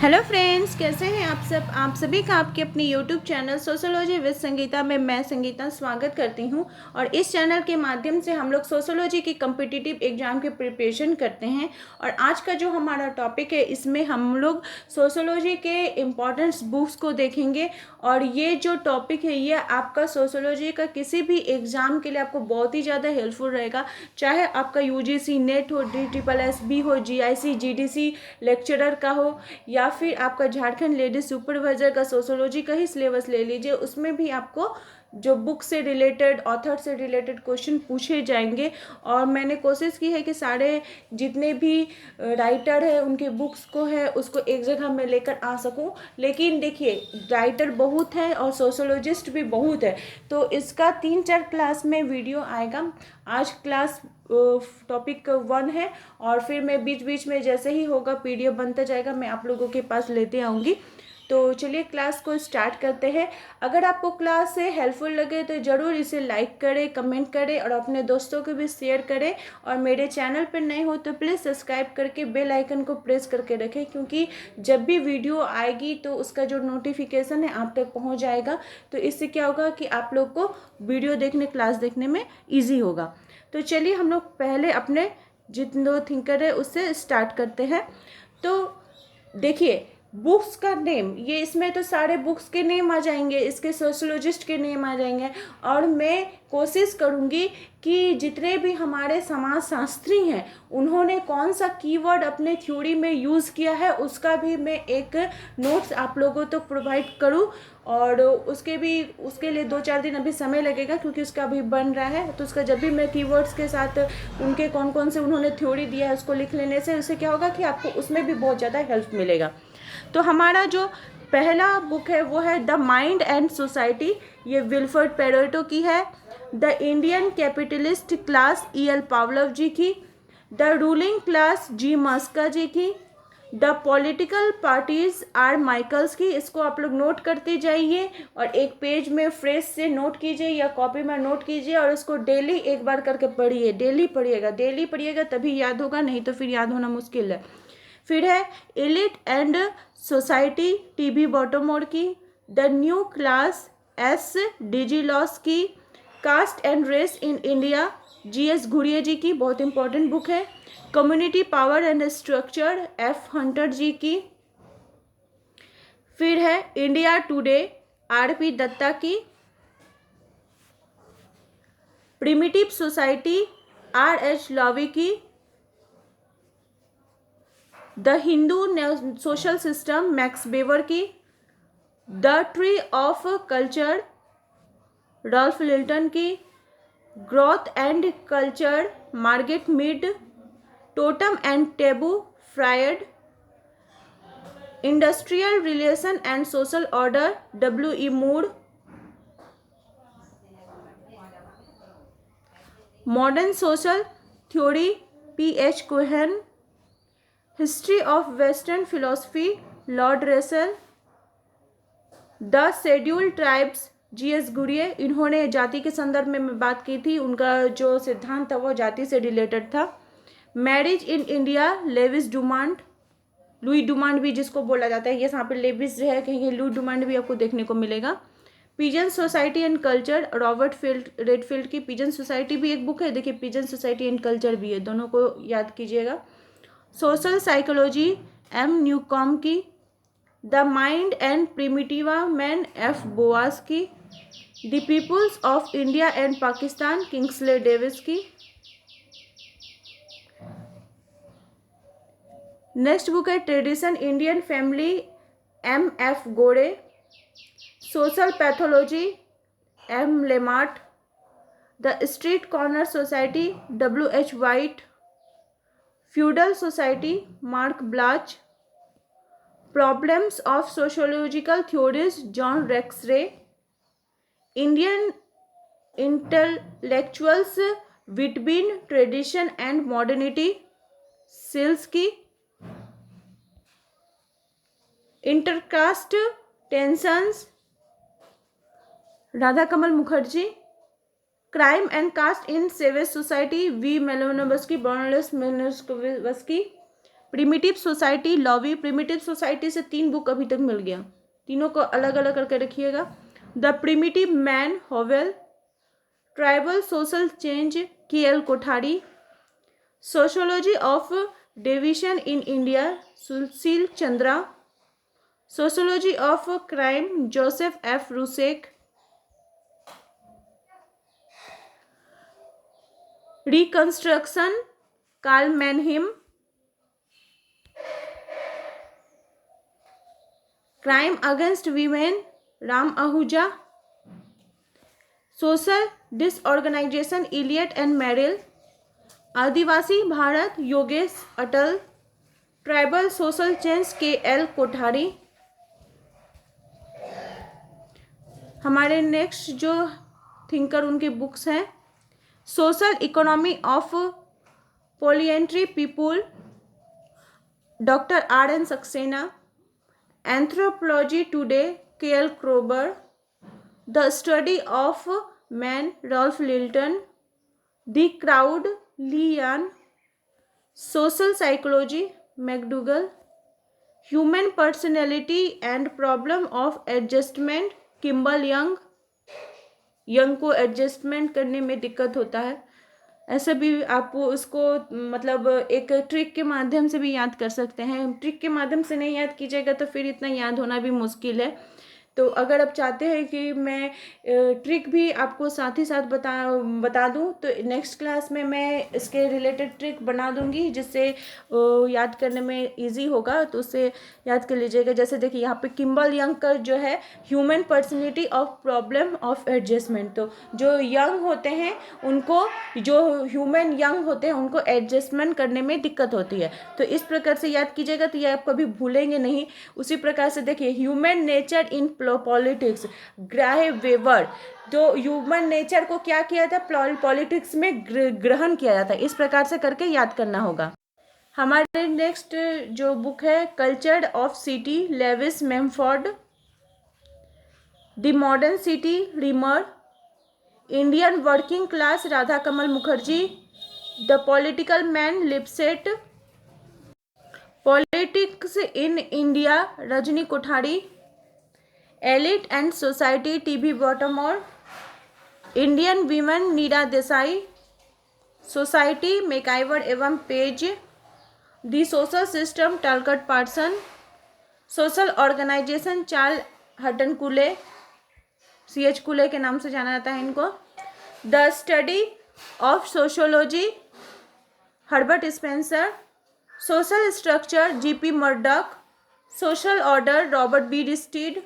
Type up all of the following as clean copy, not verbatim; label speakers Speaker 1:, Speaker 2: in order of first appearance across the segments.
Speaker 1: Hello friends, कैसे हैं आप सब। आप सभी का आपके अपने YouTube channel sociology with Sangeeta में मैं संगीता स्वागत करती हूं। और इस चैनल के माध्यम से हम लोग सोशोलॉजी की कम्पिटिटिव एग्जाम की प्रिपरेशन करते हैं। और आज का जो हमारा टॉपिक है, इसमें हम लोग सोशोलॉजी के इम्पॉर्टेंट्स बुक्स को देखेंगे। और ये जो टॉपिक है, ये आपका सोशोलॉजी का किसी भी एग्ज़ाम के लिए आपको बहुत ही ज़्यादा हेल्पफुल रहेगा। चाहे आपका यूजीसी नेट हो, DSSB हो, GIC GDC लेक्चरर का हो, या फिर आपका झारखंड लेडीज सुपरवाइजर का सोशोलॉजी का ही सिलेबस ले लीजिए। उसमें भी आपको जो बुक से रिलेटेड, ऑथर से रिलेटेड क्वेश्चन पूछे जाएंगे। और मैंने कोशिश की है कि सारे जितने भी राइटर है उनके बुक्स को है उसको एक जगह में लेकर आ सकूं। लेकिन देखिए, राइटर बहुत है और सोशोलॉजिस्ट भी बहुत है, तो इसका 3-4 क्लास में वीडियो आएगा। आज क्लास टॉपिक 1 है, और फिर मैं बीच बीच में जैसे ही होगा PDF बनता जाएगा मैं आप लोगों के पास लेते आऊँगी। तो चलिए क्लास को स्टार्ट करते हैं। अगर आपको क्लास से हेल्पफुल लगे तो ज़रूर इसे लाइक करें, कमेंट करें और अपने दोस्तों को भी शेयर करें। और मेरे चैनल पर नए हो तो प्लीज़ सब्सक्राइब करके बेल आइकन को प्रेस करके रखें, क्योंकि जब भी वीडियो आएगी तो उसका जो नोटिफिकेशन है आप तक पहुंच जाएगा। तो इससे क्या होगा कि आप लोग को वीडियो देखने, क्लास देखने में ईजी होगा। तो चलिए हम लोग पहले अपने जितने थिंकर है उससे स्टार्ट करते हैं। तो देखिए, बुक्स का नेम, ये इसमें तो सारे बुक्स के नेम आ जाएंगे, इसके सोशोलॉजिस्ट के नेम आ जाएंगे। और मैं कोशिश करूँगी कि जितने भी हमारे समाजशास्त्री हैं उन्होंने कौन सा कीवर्ड अपने थ्योरी में यूज़ किया है उसका भी मैं एक नोट्स आप लोगों तक प्रोवाइड करूँ। और उसके लिए 2-4 दिन अभी समय लगेगा, क्योंकि उसका अभी बन रहा है। तो उसका जब भी मैं कीवर्ड्स के साथ उनके कौन कौन से उन्होंने थ्योरी दिया है उसको लिख लेने से उससे क्या होगा कि आपको उसमें भी बहुत ज़्यादा हेल्प मिलेगा। तो हमारा जो पहला बुक है वो है द माइंड एंड सोसाइटी। ये विल्फ्रेड पेरेटो की है। The Indian capitalist class EL Pavlov ji की। The ruling class G Mosca ji की। The political parties R Michels की। इसको आप लोग नोट करते जाइए और एक पेज में फ्रेश से नोट कीजिए या कॉपी में नोट कीजिए और उसको डेली एक बार करके पढ़िए। डेली पढ़िएगा तभी याद होगा, नहीं तो फिर याद होना मुश्किल है। फिर है elite and society TB Bottomore की। The new class S Djilas की। Caste and race in India GS Ghurye ji की, बहुत इंपॉर्टेंट बुक है। Community power and structure F Hunter ji की। फिर है इंडिया टुडे RP दत्ता की। प्रिमिटिव सोसाइटी RH लॉवी की। The Hindu social system Max Weber की। The tree of culture Ralph Linton की। Growth and culture Margaret Mead. Totem and taboo Freud. Industrial relation and social order W.E. Moore. Modern social theory P.H. Cohen. History of western philosophy Lord Russell. The scheduled tribes GS Ghurye. इन्होंने जाति के संदर्भ में मैं बात की थी, उनका जो सिद्धांत था वो जाति से रिलेटेड था। Marriage in India Lewis Dumont, Louis Dumont भी जिसको बोला जाता है, ये यहाँ पे लेविस है, कहीं लुई डुमांड भी आपको देखने को मिलेगा। Pigeon society and culture Robert Redfield की। पिजन सोसाइटी भी एक बुक है, देखिए पिजन सोसाइटी एंड कल्चर भी है, दोनों को याद कीजिएगा। सोशल साइकोलॉजी M न्यूकॉम की। The mind and primitive man F Boas की। The peoples of India and Pakistan Kingsley Davis की। नेक्स्ट बुक है tradition Indian family M.F. Gore. Social pathology M Lemert. The street corner society W.H. White. Feudal society Marc Bloch. Problems of sociological theories John Rex. Indian intellectuals between tradition and modernity Shils की। Intercaste tensions Radha Kamal Mukherjee. Crime and cast in savage society V Malinowski Bronislaw Malinowski. Primitive society, Lowie. Primitive society से 3 book अभी तक मिल गया, तीनों को अलग अलग करके रखिएगा। The primitive man, Howell. Tribal social change, KL Kothari. Sociology of division in India, Sushil Chandra. Sociology of crime, Joseph F. Roucek. Reconstruction, Karl Mannheim. Crime against women, Ram Ahuja. Social disorganization, Elliott and Merrill. Adivasi Bharat, Yogesh Atal. Tribal social change, KL Kothari. हमारे next जो thinker उनके books हैं, social economy of polyandry people, doctor RN Saxena. Anthropology today, KL Kroeber. The study of man, Ralph Linton. The crowd, Le Bon. Social psychology, McDougall. Human personality and problem of adjustment, Kimball Young. Young को adjustment करने में दिक्कत होता है, ऐसे भी आप उसको मतलब एक ट्रिक के माध्यम से भी याद कर सकते हैं। ट्रिक के माध्यम से नहीं याद कीजिएगा तो फिर इतना याद होना भी मुश्किल है। तो अगर आप चाहते हैं कि मैं ट्रिक भी आपको साथ ही साथ बता दूं तो नेक्स्ट क्लास में मैं इसके रिलेटेड ट्रिक बना दूंगी, जिससे याद करने में इजी होगा, तो उससे याद कर लीजिएगा। जैसे देखिए यहाँ पे किम्बल यंग का जो है human personality of problem of adjustment, तो जो यंग होते हैं उनको, जो ह्यूमन यंग होते हैं उनको एडजस्टमेंट करने में दिक्कत होती है, तो इस प्रकार से याद कीजिएगा तो ये आप कभी भूलेंगे नहीं। उसी प्रकार से देखिए human nature in politics, Graham Weber, तो ह्यूमन नेचर को क्या किया था, पॉलिटिक्स में ग्रहण किया जाता है, इस प्रकार से करके याद करना होगा। हमारे नेक्स्ट जो बुक है culture of city, Lewis Mumford. The modern city, Rimmer. Indian working class, Radha Kamal Mukherjee. The political man, Lipset. Politics in India, Rajni Kothari. Elite and society, TB Bottomore. Indian women, Neera Desai. Society, MacIver एवं Page. The social system, Talcott Parson. Social organization, Charles Horton Cooley, CH Cooley के नाम से जाना जाता है इनको। The study of sociology, Herbert Spencer. Social structure, GP Murdock. Social order, Robert B. Bierstedt.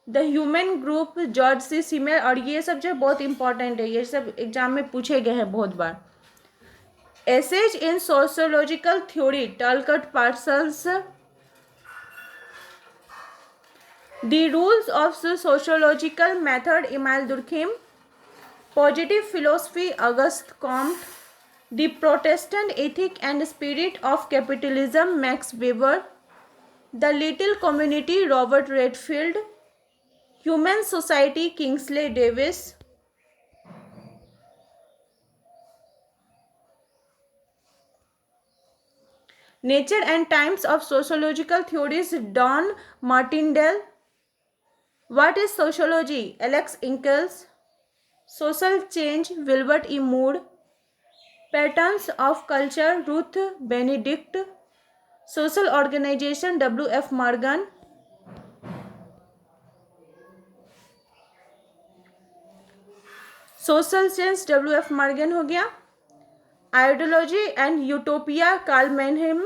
Speaker 1: The human group, George C. Simmer. और ये सब जो बहुत इंपॉर्टेंट है, ये सब एग्जाम में पूछे गए हैं बहुत बार। Essays in sociological theory, Talcott Parsons. The rules of sociological method, Emile Durkheim. Positive philosophy, August Comte. The Protestant ethic and spirit of capitalism, Max Weber. The little community, Robert Redfield. Human society, Kingsley Davis. Nature and times of sociological theories, Don Martindale. What is sociology, Alex Inkeles. Social change, Wilbert E. Moore. Patterns of culture, Ruth Benedict. Social organization, WF Morgan. Social change, WF Morgan हो गया। Ideology and utopia, Karl Mannheim.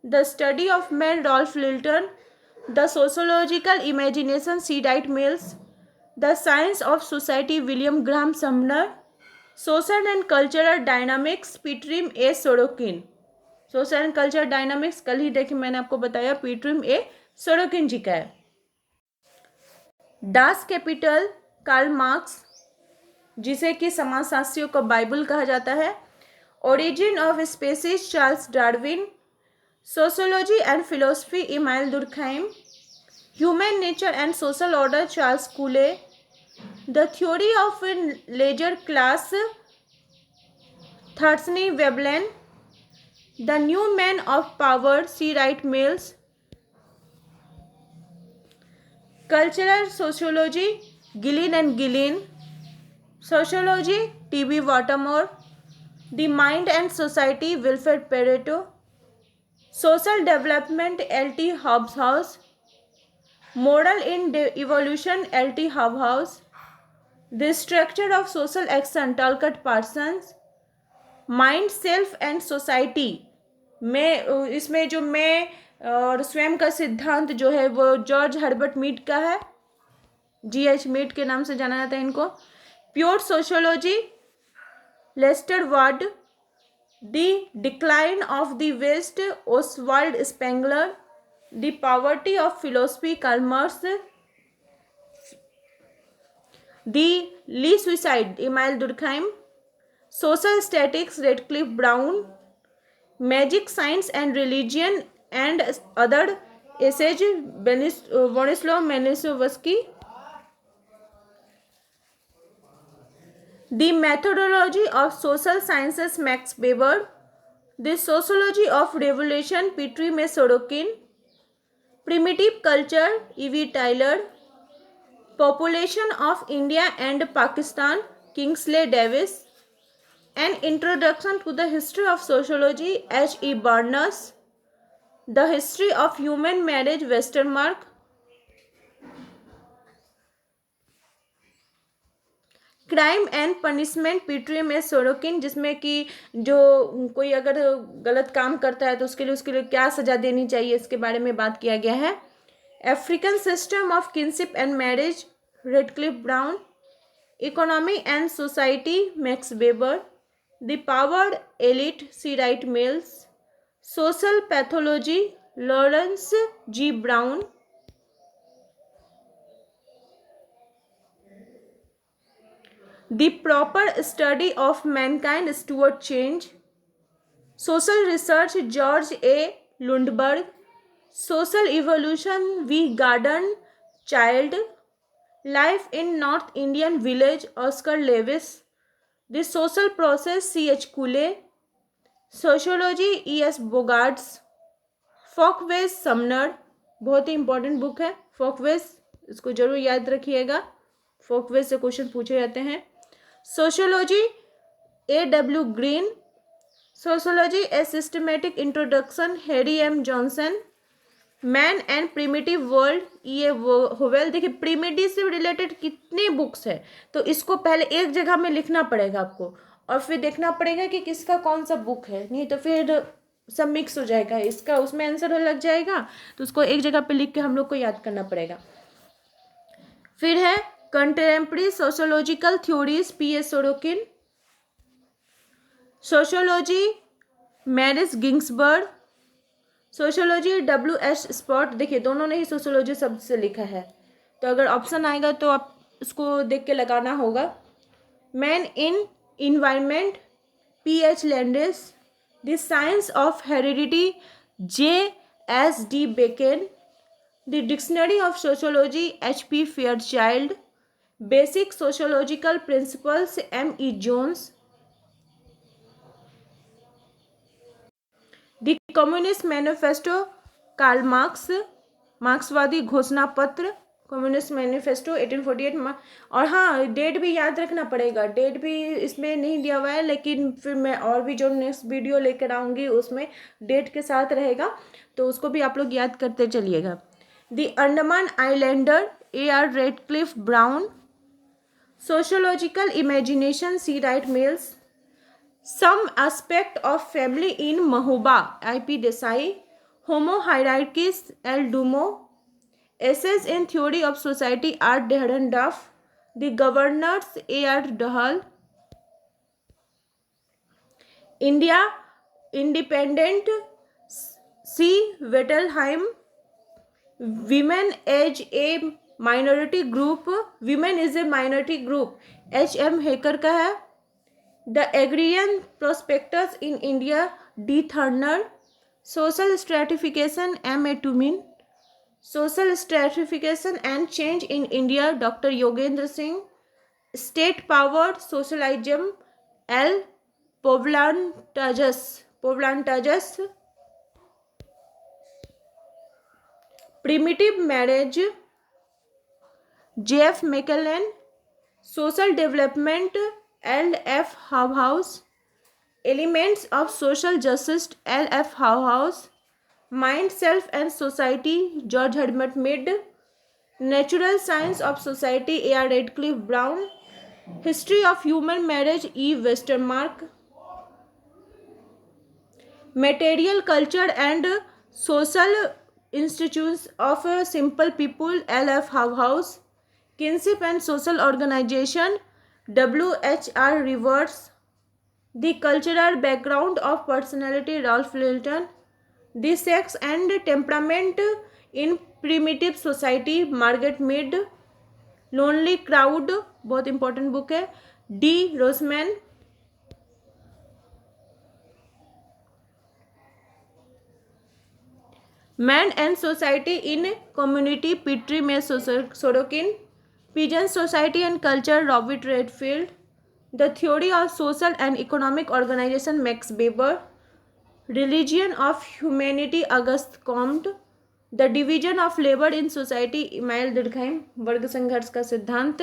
Speaker 1: The study of man, Ralph Linton. The sociological imagination, C. Wright Mills. The science of society, William Graham Sumner. Social and cultural dynamics, Pitirim A. Sorokin. Social and culture dynamics कल ही देखिए मैंने आपको बताया, पीटरिम A. Sorokin जी का है। Dance capital, Karl Marx, जिसे कि समाजशास्त्रियों का बाइबल कहा जाता है। Origin of species, Charles Darwin. Sociology and philosophy, Emile Durkheim. Human nature and social order, Charles Cooley. The theory of leisure class, Thorstein Veblen. The New Men of Power, C. Wright Mills. Cultural Sociology, Gillen and Gillen. Sociology, T.B. Watermore. The Mind and Society, Wilfred Pareto. Social Development, L.T. Hobsbawm. Moral in Evolution, L.T. Hobsbawm. The Structure of Social Action, Talcott Parsons. Mind self and society में, इसमें जो मैं और स्वयं का सिद्धांत जो है वो जॉर्ज हर्बर्ट मीड का है, G.H. मीड के नाम से जाना जाता है इनको. Pure sociology, Lester Ward. The decline of the West, Oswald Spengler. The poverty of philosophy, Karl Marx. The le suicide, Emile Durkheim. Social Statics, Radcliffe Brown. Magic, Science and Religion and Other Essays, Bronislaw Malinowski. The Methodology of Social Sciences, Max Weber. The Sociology of Revolution, Petri M. Sorokin. Primitive Culture, E.V. Tyler. Population of India and Pakistan, Kingsley Davis. An Introduction to the History of Sociology, H.E. Barnes. The History of Human Marriage, Westermarck. Crime and punishment, Peter M Sorokin, जिसमें कि जो कोई अगर गलत काम करता है तो उसके लिए क्या सजा देनी चाहिए इसके बारे में बात किया गया है. African system of kinship and marriage, Radcliffe Brown. Economy and society, Max Weber. The Powered Elite, C. Wright Mills. Social Pathology, Lawrence G. Brown. The Proper Study of Mankind, Stuart Change. Social Research, George A. Lundberg. Social Evolution, V. Gordon Child. Life in North Indian Village, Oscar Lewis. The Social Process, C.H. Cooley. Sociology, E.S. Bogarts. Folkways, Sumner. बहुत ही important book है Folkways, इसको जरूर याद रखिएगा, Folkways से question पूछे जाते हैं. Sociology, A.W. Green. Sociology a systematic introduction, Harry M Johnson. Man and primitive world, E.A. Howell. देखिए प्रिमिटिव से रिलेटेड कितने बुक्स है, तो इसको पहले एक जगह में लिखना पड़ेगा आपको और फिर देखना पड़ेगा कि किसका कौन सा बुक है, नहीं तो फिर सब मिक्स हो जाएगा, इसका उसमें आंसर लग जाएगा, तो उसको एक जगह पे लिख के हम लोग को याद करना पड़ेगा. फिर है contemporary sociological theories, P.A. Sorokin. Sociology, Morris Ginsberg. Sociology, W.S. Sprott. देखिए दोनों ने ही सोशियोलॉजी शब्द से लिखा है, तो अगर ऑप्शन आएगा तो आप उसको देख के लगाना होगा. Man in environment, P.H. Landis. The science of heredity, J.S.D. Bacon. The dictionary of sociology, H.P. Fairchild. Basic sociological principles, M.E. Jones. The communist manifesto, Karl Marx. मार्क्सवादी घोषणा पत्र, कम्युनिस्ट मैनिफेस्टो 1848. और हाँ, डेट भी याद रखना पड़ेगा, डेट भी इसमें नहीं दिया हुआ है, लेकिन फिर मैं और भी जो नेक्स्ट वीडियो लेकर आऊँगी उसमें डेट के साथ रहेगा, तो उसको भी आप लोग याद करते चलिएगा. The Andaman islander, A.R. Radcliffe Brown. Sociological imagination, C. Wright Mills. Some aspect of family in Mahoba, I.P. Desai. Homo hierarchies, L. Dumo. Essays in Theory of Society, R. Dehran Duff. The Governors, A.R. Dahal. India Independent, C. Bettelheim. Women as a minority group, Women is a minority group, H. M. Hacker का है. The Agrarian Prospectus in India, D. Thurner. Social Stratification, M. A. Tumin. Social Stratification and Change in India, Dr. Yogendra Singh. State Power, Socialism, L. Povlan Tajas. पोव्लांटाजस, primitive marriage, J.F. McLennan, social development, L.F. Hobhouse, elements of social justice, L.F. Hobhouse, mind, self and society, George Herbert Mead, natural science of society, A.R. Radcliffe Brown, history of human marriage, E. Westermarck, material culture and social institutes of simple people, L.F. Hobhouse, kinship and social organisation, W.H.R. Rivers, the cultural background of personality, Ralph Linton, the sex and temperament in primitive society, Margaret Mead, lonely crowd, बहुत important book है, D. Riesman, man and society in community, Pitirim में Sorokin, peasant society and culture, Robert Redfield, the theory of social and economic organisation, Max Weber, religion of humanity, Auguste Comte, the division of labour in society, Emile Durkheim, वर्ग संघर्ष का सिद्धांत,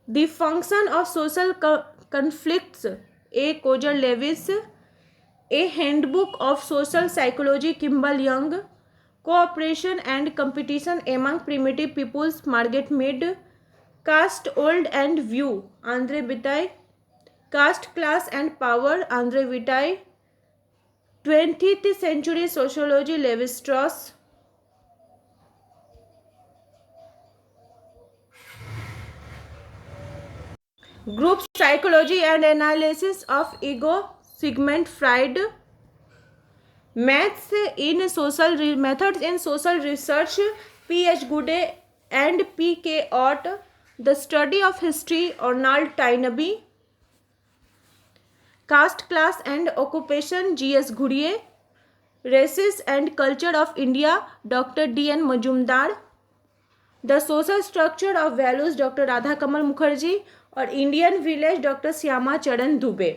Speaker 1: the function of social conflicts, A Coser Lewis, a handbook of social psychology, Kimball Young, cooperation and competition among primitive people's, Margaret Mead, caste old and view, Andre Beteille, caste class and power, Andre विटाई, 20th century sociology, Levi Strauss, group psychology and analysis of ego, Sigmund Freud, maths in social methods in social research, P.H. Goode and P.K. Hatt, the study of history, Arnold Toynbee, caste class and occupation, G.S. Ghurye, races and culture of India, doctor D.N. Majumdar, the social structure of values, doctor Radha Kamal Mukherjee, और Indian village, doctor Shyama चरण दुबे।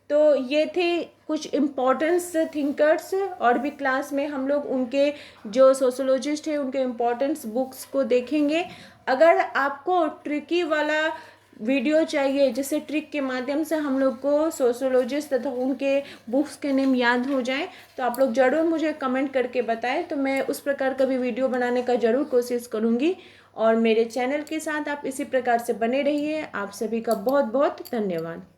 Speaker 1: तो ये थे कुछ importance thinkers, और भी class में हम लोग उनके जो सोशोलॉजिस्ट हैं उनके इम्पोर्टेंस बुक्स को देखेंगे। अगर आपको ट्रिकी वाला वीडियो चाहिए जिससे ट्रिक के माध्यम से हम लोग को सोशोलॉजिस्ट तथा उनके बुक्स के नेम याद हो जाएं, तो आप लोग ज़रूर मुझे कमेंट करके बताएं, तो मैं उस प्रकार का भी वीडियो बनाने का ज़रूर कोशिश करूँगी। और मेरे चैनल के साथ आप इसी प्रकार से बने रहिए। आप सभी का बहुत बहुत धन्यवाद।